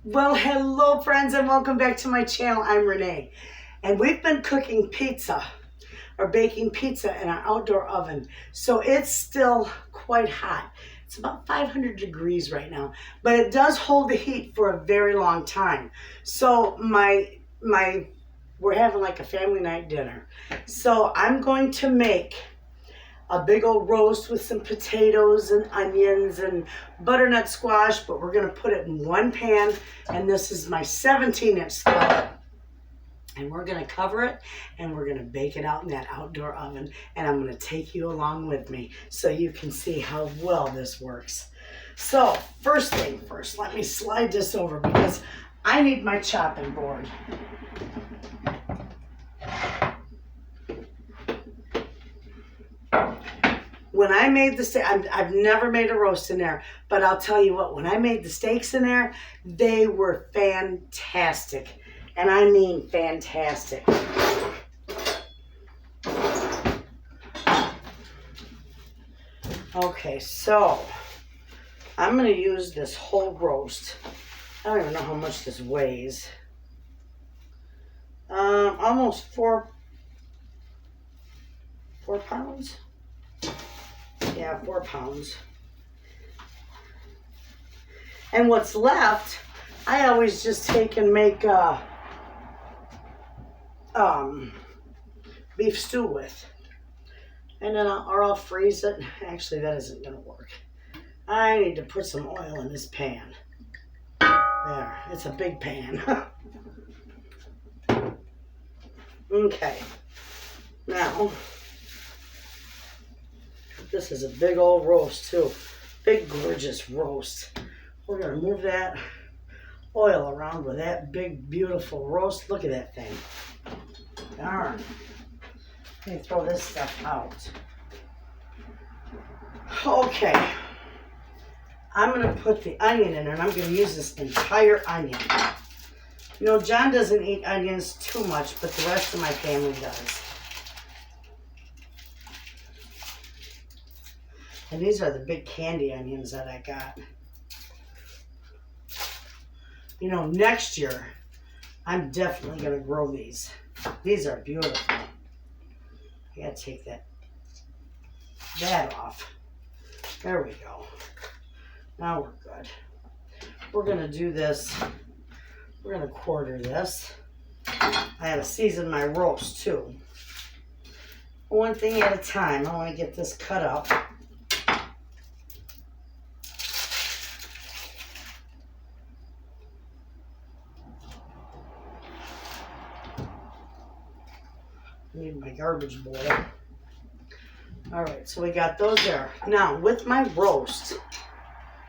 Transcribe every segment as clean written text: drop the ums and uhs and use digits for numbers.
Well, hello friends and welcome back to my channel. I'm Renee and we've been cooking pizza or baking pizza in our outdoor oven. So it's still quite hot. It's about 500 degrees right now, but it does hold the heat for a very long time. So we're having like a family night dinner. So I'm going to make a big old roast with some potatoes and onions and butternut squash, but we're going to put it in one pan, and this is my 17-inch skillet. And we're going to cover it, and we're going to bake it out in that outdoor oven, and I'm going to take you along with me so you can see how well this works. So, first thing first, let me slide this over because I need my chopping board. When I made the steak, I've never made a roast in there, but I'll tell you what, when I made the steaks in there, they were fantastic. And I mean fantastic. Okay, so I'm going to use this whole roast. I don't even know how much this weighs. Almost 4 pounds. Yeah, 4 pounds. And what's left, I always just take and make beef stew with. And then I'll freeze it. Actually, that isn't going to work. I need to put some oil in this pan. There, it's a big pan. Okay. Now, this is a big old roast too. Big, gorgeous roast. We're going to move that oil around with that big, beautiful roast. Look at that thing. Darn. Let me throw this stuff out. Okay. I'm going to put the onion in, and I'm going to use this entire onion. You know, John doesn't eat onions too much, but the rest of my family does. And these are the big candy onions that I got. You know, next year, I'm definitely going to grow these. These are beautiful. I got to take that off. There we go. Now we're good. We're going to do this. We're going to quarter this. I had to season my roast too. One thing at a time. I want to get this cut up. Need my garbage bowl. All right, so we got those there. Now, with my roast,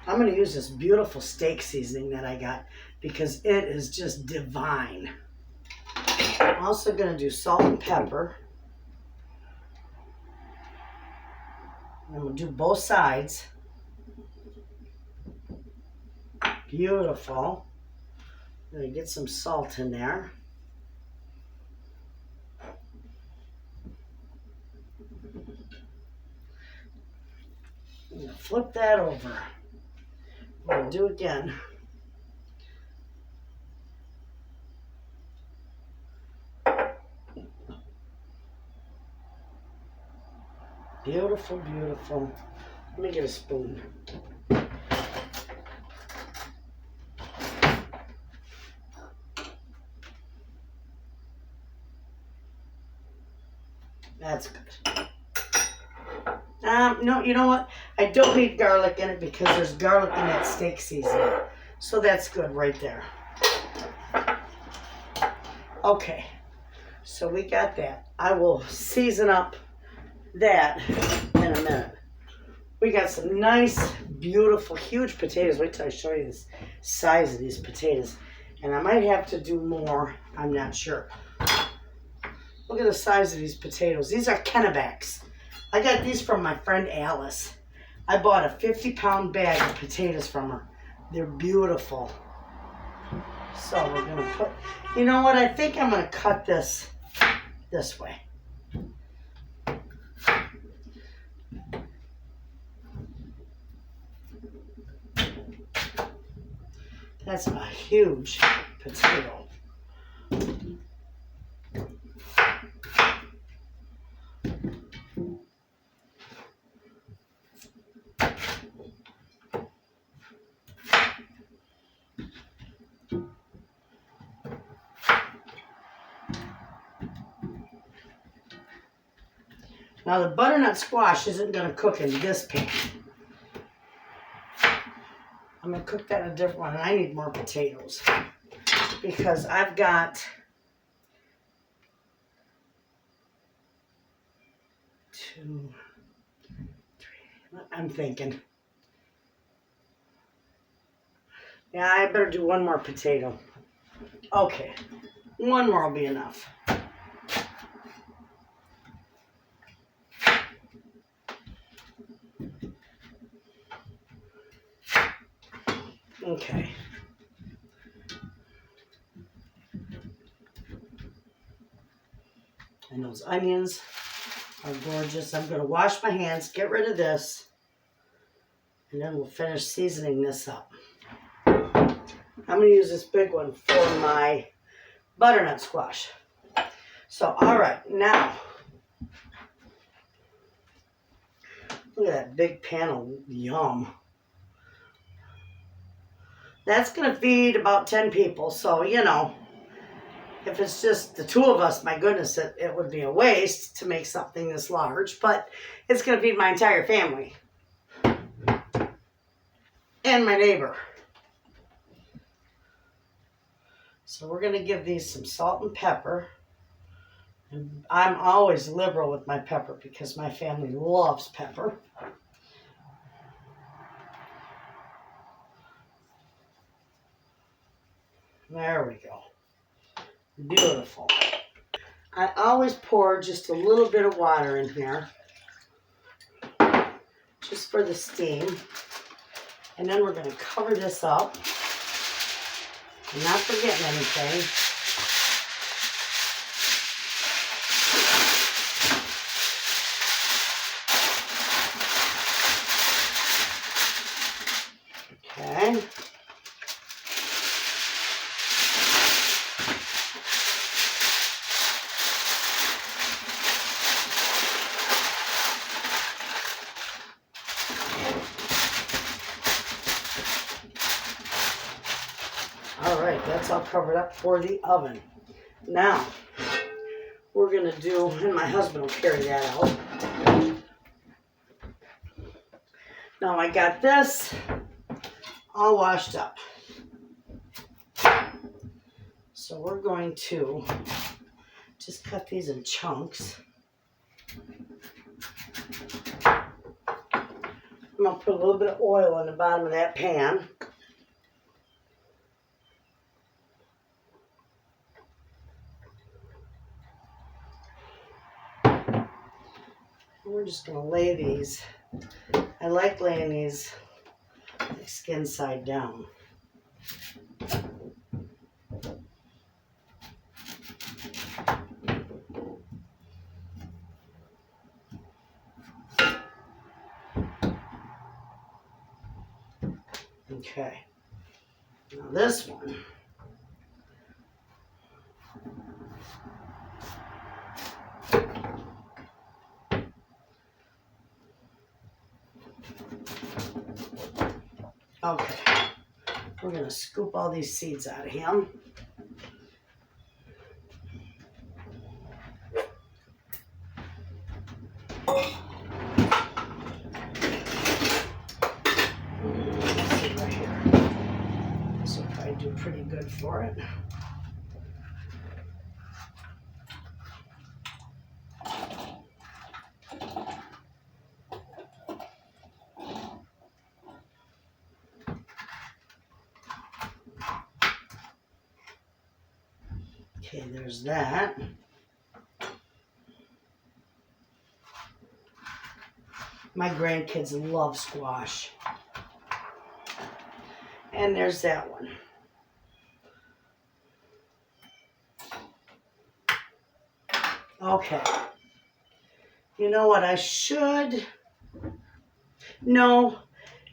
I'm going to use this beautiful steak seasoning that I got because it is just divine. I'm also going to do salt and pepper. I'm going to do both sides. Beautiful. I'm going to get some salt in there. I'm going to flip that over. I'm going to do again. Beautiful, beautiful. Let me get a spoon. That's good. No, you know what? I don't need garlic in it because there's garlic in that steak seasoning. So that's good right there. Okay, so we got that. I will season up that in a minute. We got some nice, beautiful, huge potatoes. Wait till I show you the size of these potatoes. And I might have to do more. I'm not sure. Look at the size of these potatoes. These are Kennebecks. I got these from my friend Alice. I bought a 50-pound bag of potatoes from her. They're beautiful. So we're going to put, you know what? I think I'm going to cut this way. That's a huge potato. Now the butternut squash isn't going to cook in this pan. I'm going to cook that in a different one, and I need more potatoes because I've got 2, 3, I'm thinking. Yeah, I better do one more potato. Okay, one more will be enough. Okay. And those onions are gorgeous. I'm going to wash my hands, get rid of this, and then we'll finish seasoning this up. I'm going to use this big one for my butternut squash. So, all right, now, look at that big pan of yum. That's going to feed about 10 people, so, you know, if it's just the 2 of us, my goodness, it would be a waste to make something this large, but it's going to feed my entire family and my neighbor. So we're going to give these some salt and pepper. And I'm always liberal with my pepper because my family loves pepper. There we go. Beautiful. I always pour just a little bit of water in here, just for the steam. And then we're going to cover this up. I'm not forgetting anything. Okay. All right, that's all covered up for the oven. Now, we're going to do, and my husband will carry that out. Now I got this all washed up. So we're going to just cut these in chunks. I'm going to put a little bit of oil on the bottom of that pan. We're just going to lay these. I like laying these skin side down. Okay. Now this one. Okay, we're going to scoop all these seeds out of him. Let's see right here. This will probably do pretty good for it. Okay, there's that. My grandkids love squash. And there's that one. Okay. You know what I should? No,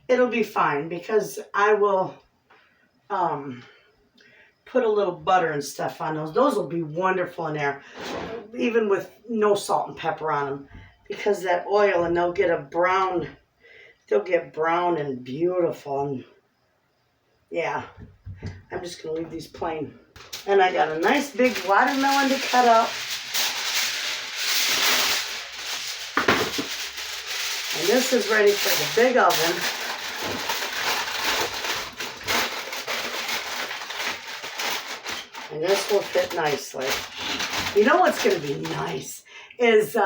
it'll be fine because I will put a little butter and stuff on those. Those will be wonderful in there, even with no salt and pepper on them, because that oil, and they'll get brown and beautiful. And yeah, I'm just gonna leave these plain. And I got a nice big watermelon to cut up. And this is ready for the big oven. And this will fit nicely. You know what's going to be nice is,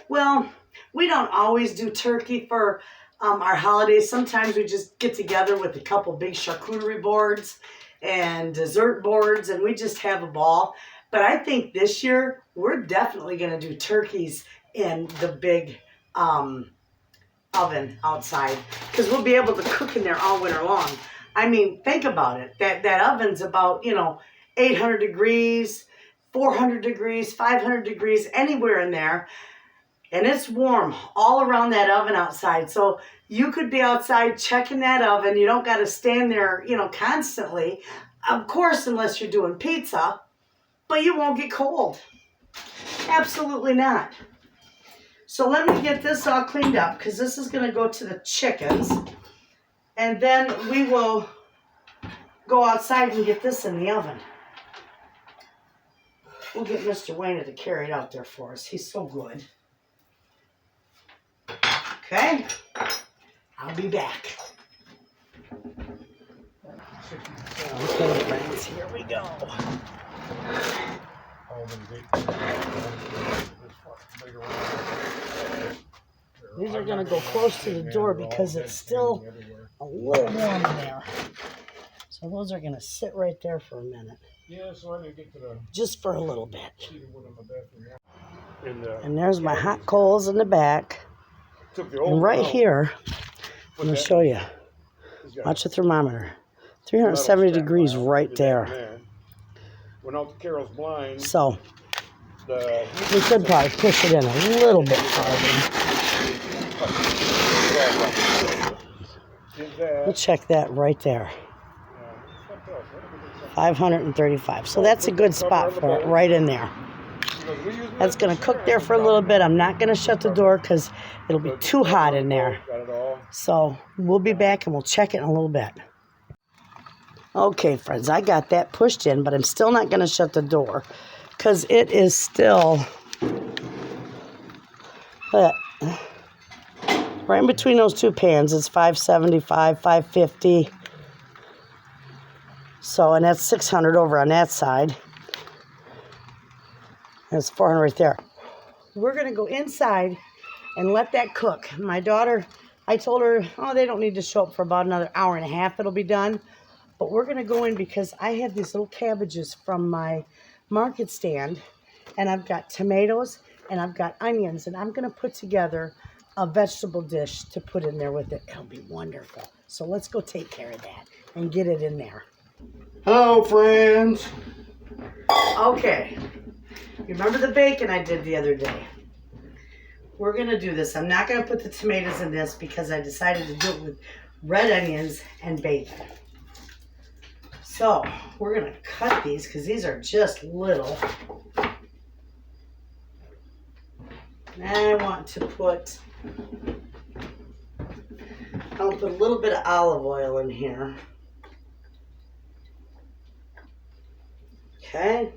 well, we don't always do turkey for our holidays. Sometimes we just get together with a couple big charcuterie boards and dessert boards, and we just have a ball. But I think this year, we're definitely going to do turkeys in the big oven outside, because we'll be able to cook in there all winter long. I mean, think about it. That oven's about, 800 degrees, 400 degrees, 500 degrees, anywhere in there. And it's warm all around that oven outside. So you could be outside checking that oven. You don't got to stand there, constantly. Of course, unless you're doing pizza, but you won't get cold. Absolutely not. So let me get this all cleaned up, because this is going to go to the chickens. And then we will go outside and get this in the oven. We'll get Mr. Wayna to carry it out there for us. He's so good. Okay. I'll be back. Okay, friends, here we go. These are going to go close to the door because it's still a little warm in there. So those are going to sit right there for a minute. Yeah, so I didn't get to the... Just for a little bit. And there's my hot coals in the back. And right here, I'm going to show you. Watch the thermometer. 370 degrees right there. Went out to Carol's blind. So, we could probably push it in a little bit farther. We'll check that right there. 535. So that's a good spot for it, right in there. That's going to cook there for a little bit. I'm not going to shut the door because it'll be too hot in there. So we'll be back and we'll check it in a little bit. Okay, friends, I got that pushed in, but I'm still not going to shut the door because it is still right in between those two pans. It's 575, 550. So, and that's 600 over on that side. And it's 400 right there. We're going to go inside and let that cook. My daughter, I told her, they don't need to show up for about another hour and a half. It'll be done. But we're going to go in because I have these little cabbages from my market stand. And I've got tomatoes and I've got onions. And I'm going to put together a vegetable dish to put in there with it. It'll be wonderful. So let's go take care of that and get it in there. Hello, friends. Okay. Remember the bacon I did the other day? We're going to do this. I'm not going to put the tomatoes in this because I decided to do it with red onions and bacon. So, we're going to cut these because these are just little. And I want to put, I'll put a little bit of olive oil in here. Okay.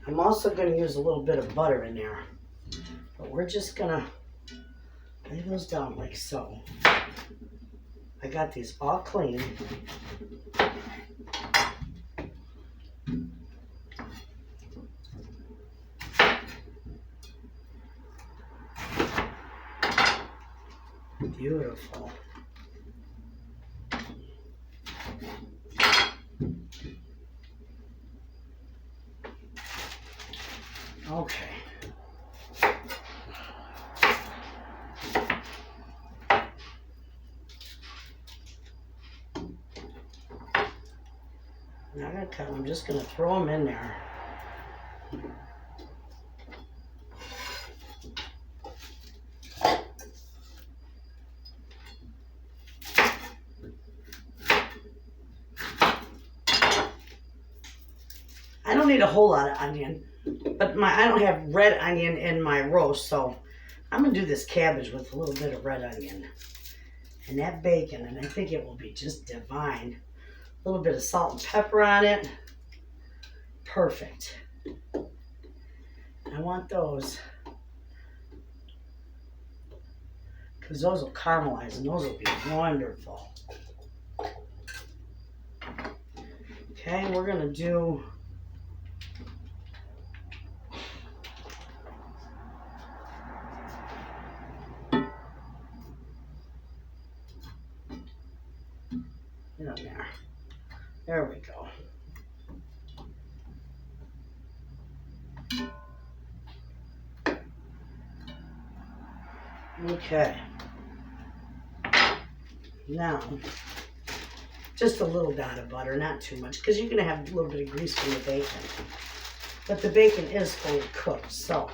I'm also going to use a little bit of butter in there. But we're just going to lay those down like so. I got these all clean. Beautiful. Okay. Now I'm going to cut them. I'm just going to throw them in there. need a whole lot of onion, but I don't have red onion in my roast, so I'm going to do this cabbage with a little bit of red onion. And that bacon, and I think it will be just divine. A little bit of salt and pepper on it. Perfect. I want those, because those will caramelize and those will be wonderful. Okay, we're going to do there. There we go. Okay. Now, just a little dot of butter, not too much, because you're going to have a little bit of grease from the bacon. But the bacon is fully cooked, so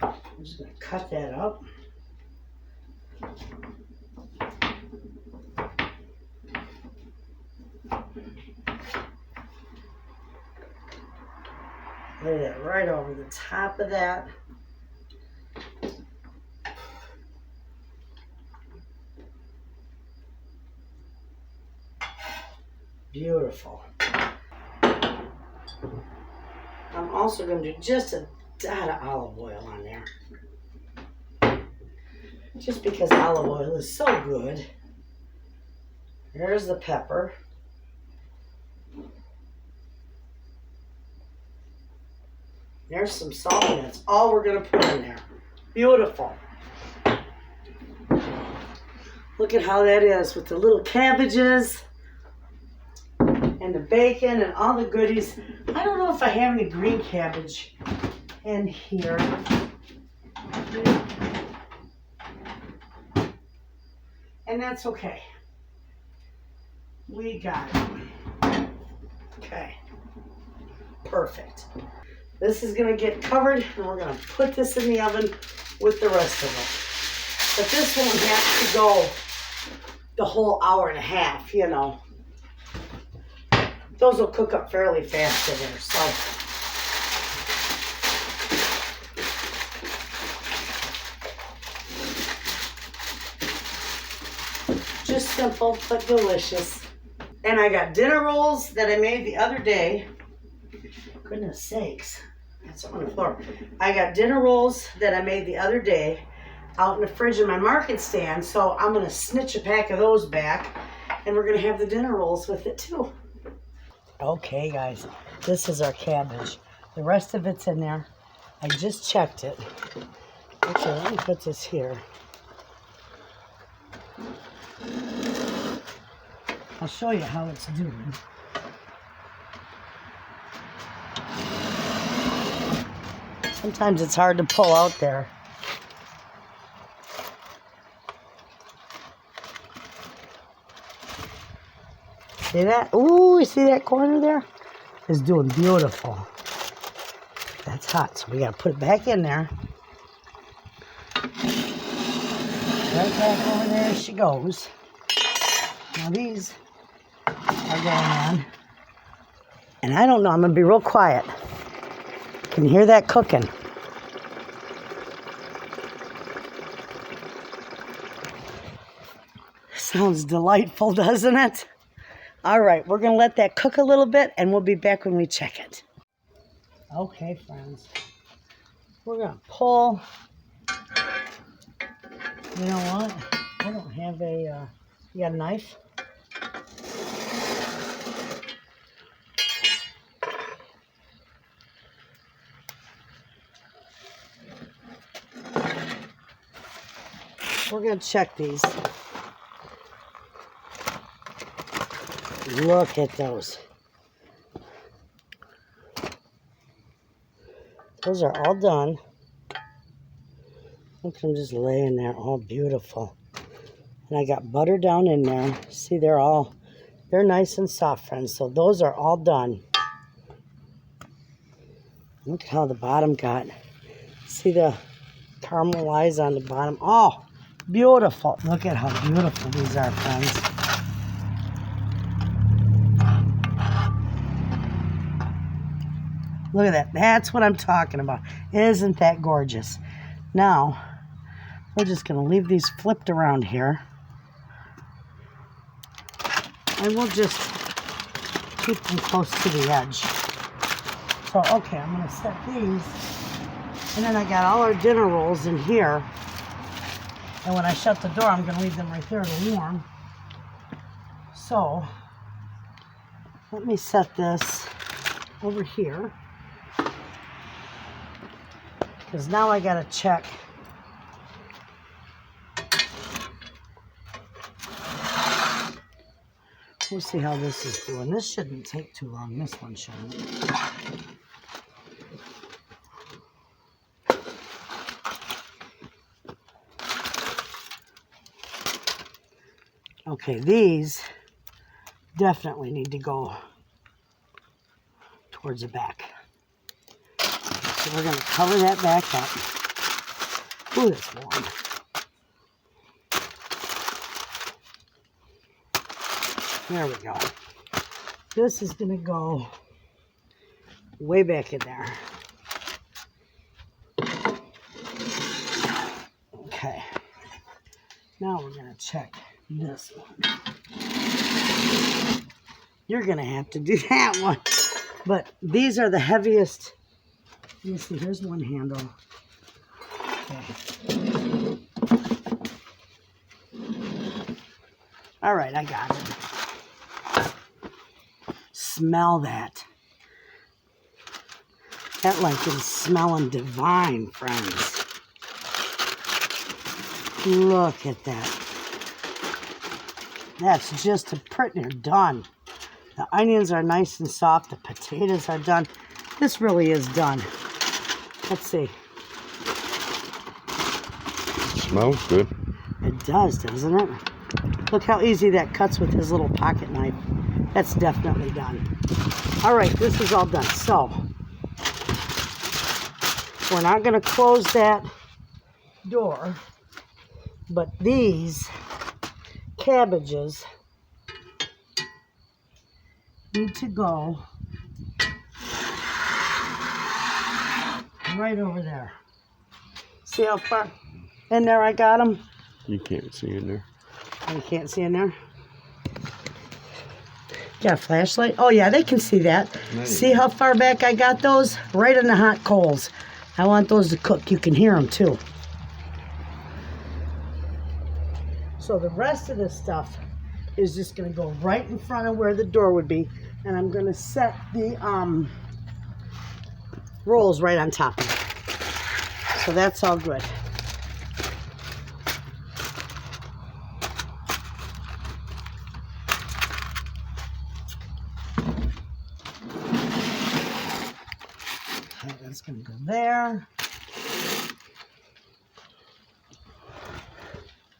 I'm just going to cut that up. Lay that right over the top of that. Beautiful. I'm also going to do just a dot of olive oil on there. Just because olive oil is so good. There's the pepper. There's some salt, and that's all we're going to put in there. Beautiful. Look at how that is with the little cabbages and the bacon and all the goodies. I don't know if I have any green cabbage in here. And that's okay. We got it. Okay. Perfect. This is going to get covered, and we're going to put this in the oven with the rest of it. But this won't have to go the whole hour and a half, you know. Those will cook up fairly fast in there, so. Just simple, but delicious. And I got dinner rolls that I made the other day. Goodness sakes. That's on the floor. I got dinner rolls that I made the other day out in the fridge in my market stand, so I'm going to snitch a pack of those back, and we're going to have the dinner rolls with it too. Okay, guys, this is our cabbage. The rest of it's in there. I just checked it. Okay, let me put this here. I'll show you how it's doing. Sometimes it's hard to pull out there. See that? Ooh, you see that corner there? It's doing beautiful. That's hot, so we gotta put it back in there. Right back over there she goes. Now these are going on. And I don't know, I'm gonna be real quiet. Can you hear that cooking? Sounds delightful, doesn't it? All right, we're going to let that cook a little bit, and we'll be back when we check it. Okay, friends. We're going to pull. You know what? I don't have a, you got a knife? We're going to check these. Look at those. Those are all done. Look at them just laying there, all beautiful. And I got butter down in there. See, they're nice and soft, friends. So those are all done. Look at how the bottom got. See the caramelize on the bottom? Oh, beautiful. Look at how beautiful these are, friends. Look at that. That's what I'm talking about. Isn't that gorgeous? Now, we're just going to leave these flipped around here. And we'll just keep them close to the edge. So, okay, I'm going to set these. And then I got all our dinner rolls in here. And when I shut the door, I'm going to leave them right there to warm. So, let me set this over here. Because now I got to check. We'll see how this is doing. This shouldn't take too long. This one shouldn't. Okay, these definitely need to go towards the back. So we're going to cover that back up. Ooh, it's warm. There we go. This is going to go way back in there. Okay. Now we're going to check this one. You're going to have to do that one. But these are the heaviest. Let me see. Here's one handle. Okay. All right, I got it. Smell that. That like is smelling divine, friends. Look at that. That's just a pretty done. The onions are nice and soft. The potatoes are done. This really is done. Let's see. Smells good. It does, doesn't it? Look how easy that cuts with his little pocket knife. That's definitely done. All right, this is all done. So, we're not going to close that door, but these cabbages need to go right over there. See how far in there I got them? You can't see in there. You can't see in there? Got a flashlight? Oh yeah, they can see that. Nice. See how far back I got those? Right in the hot coals. I want those to cook. You can hear them too. So the rest of this stuff is just going to go right in front of where the door would be. And I'm going to set the rolls right on top of it. So that's all good. Okay, that's going to go there.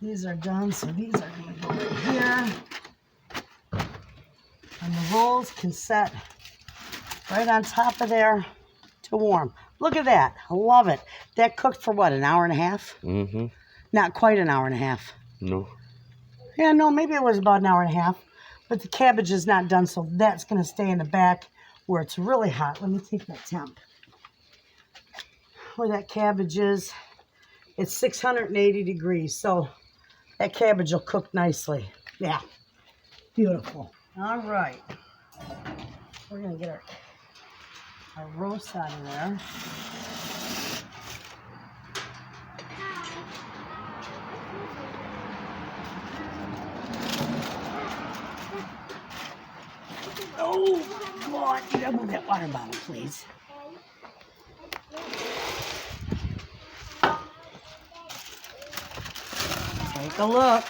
These are done, so these are going to go right here. And the rolls can set right on top of there to warm. Look at that. I love it. That cooked for what, an hour and a half? Mm-hmm. Not quite an hour and a half. No. Yeah, no, maybe it was about an hour and a half. But the cabbage is not done, so that's going to stay in the back where it's really hot. Let me take that temp. Where that cabbage is, it's 680 degrees, so that cabbage will cook nicely. Yeah, beautiful. All right. We're going to get our roast out of there. Oh, come on. You gotta move that water bottle, please. Take a look.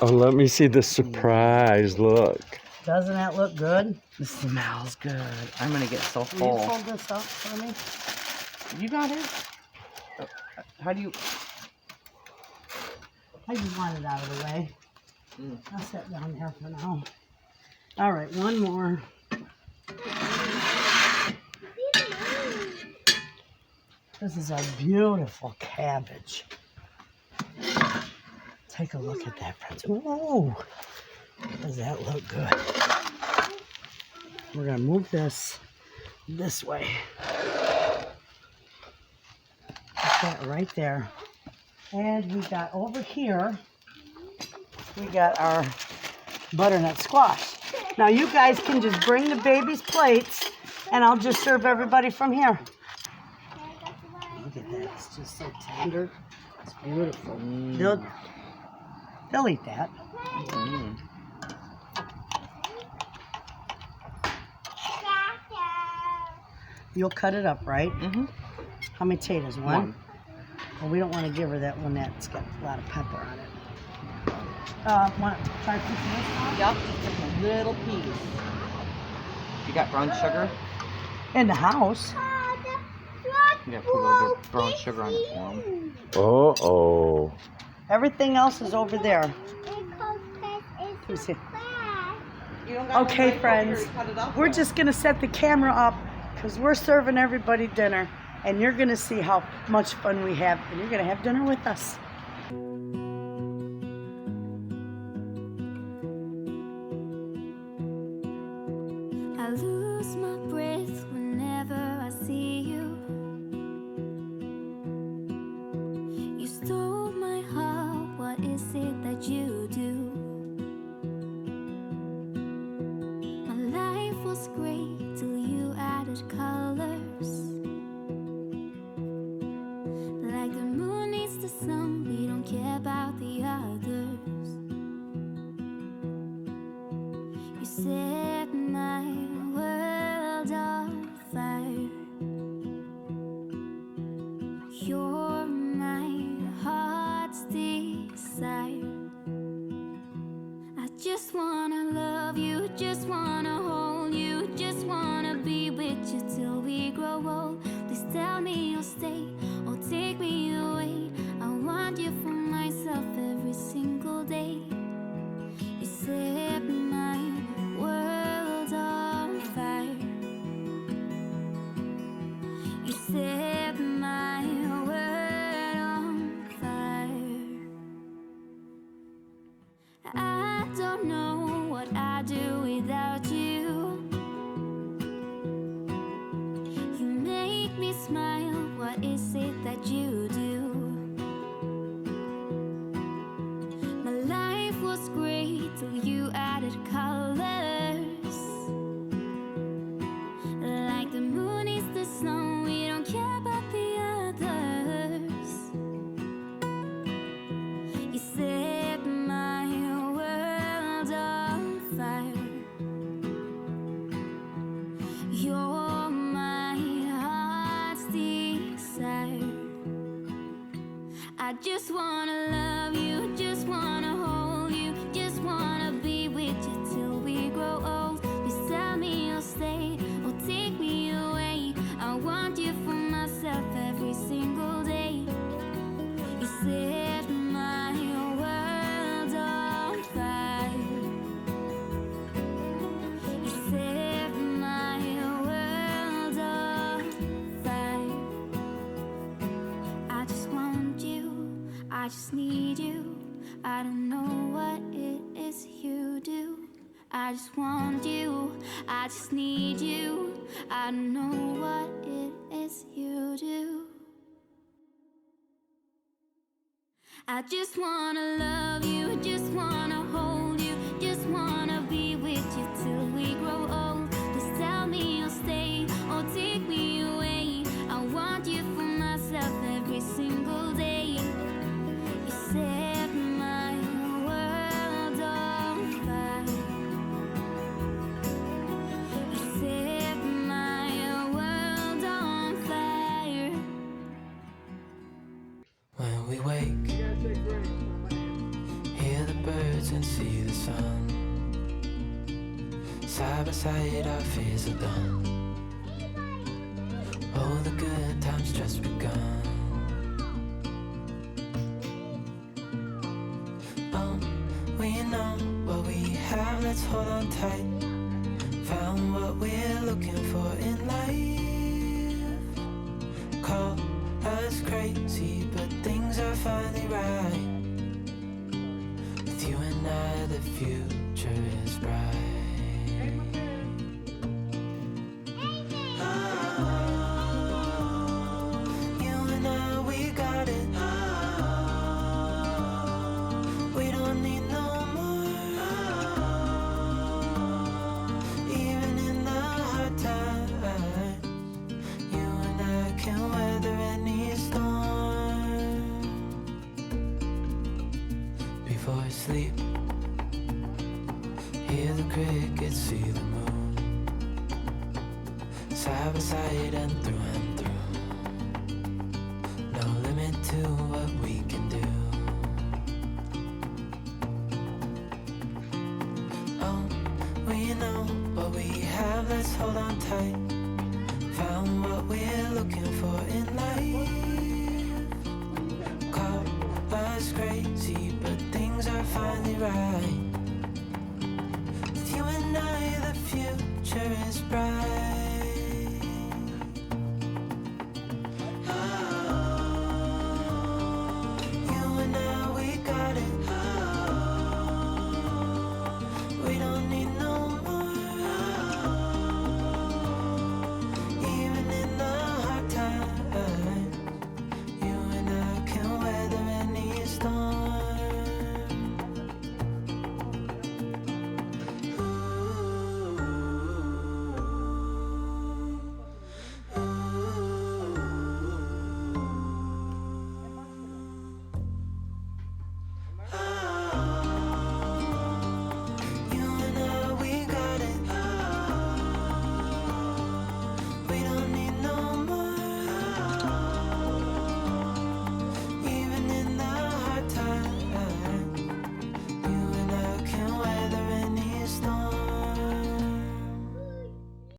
Oh, let me see the surprise look. Doesn't that look good? This smells good. I'm gonna get so Will full. you fold this up for me? You got it? How do you? I just want it out of the way. I'll sit down here for now. All right, one more. This is a beautiful cabbage. Take a look at that, friends. Ooh, does that look good? We're gonna move this way. Put that right there. And we got over here, we got our butternut squash. Now you guys can just bring the baby's plates and I'll just serve everybody from here. Look at that, it's just so tender. It's beautiful. They'll eat that. You'll cut it up, right? Mm-hmm. How many potatoes? One? Well, we don't want to give her that one that's got a lot of pepper on it. Want to try a piece of this one? Yep, just a little piece. You got brown sugar? In the house. You gotta put a little bit of brown sugar on it for them. Uh-oh. Everything else is over there. Let me see. Okay, friends, we're just going to set the camera up because we're serving everybody dinner, and you're going to see how much fun we have, and you're going to have dinner with us. I lose my breath whenever I see you. You stole my heart, what is it that you do? My life was great till you added colors. Like the moon needs the sun, we don't care about the others. You set my world on fire. You're my heart's desire. I just wanna love you, just wanna hold you, just wanna be with you till we grow old. Please tell me you'll stay or take me away. I want you for myself every single day. You set my world on fire. You set my world on fire. I don't know what I'd do without you. You make me smile, what is it that you do? My life was great till you added colors. Like the moon is the sun, we don't care about the others. You set my world on fire. You're my heart's desire. I just wanna love you, just wanna hold you, just wanna be with you till we grow old. Please tell me you'll stay or take me away. I want you for myself every single day. You set my world on fire. You set my world on fire. I just want you, I just need you. I don't know what it is you do. I just want you, I just need you. I don't know what it is you do. I just wanna love you, just wanna hold you, just wanna be with you till we grow old. Please tell me you'll stay or take me away. I want you for myself every single day. You set my world on fire. You set my world on fire. When we wake, hear the birds and see the sun. Side by side our fears are done. All the good times just begun. We know what we have, let's hold on tight. Found what we're looking for in life. Call us crazy, but things are finally right. With you and I, the future is bright. sleep. Hear the crickets, see the moon. Side by side and through. No limit to what we can do. Oh, we know what we have, let's hold on tight. Found what we're looking for in life. Call us crazy, but things are finally right.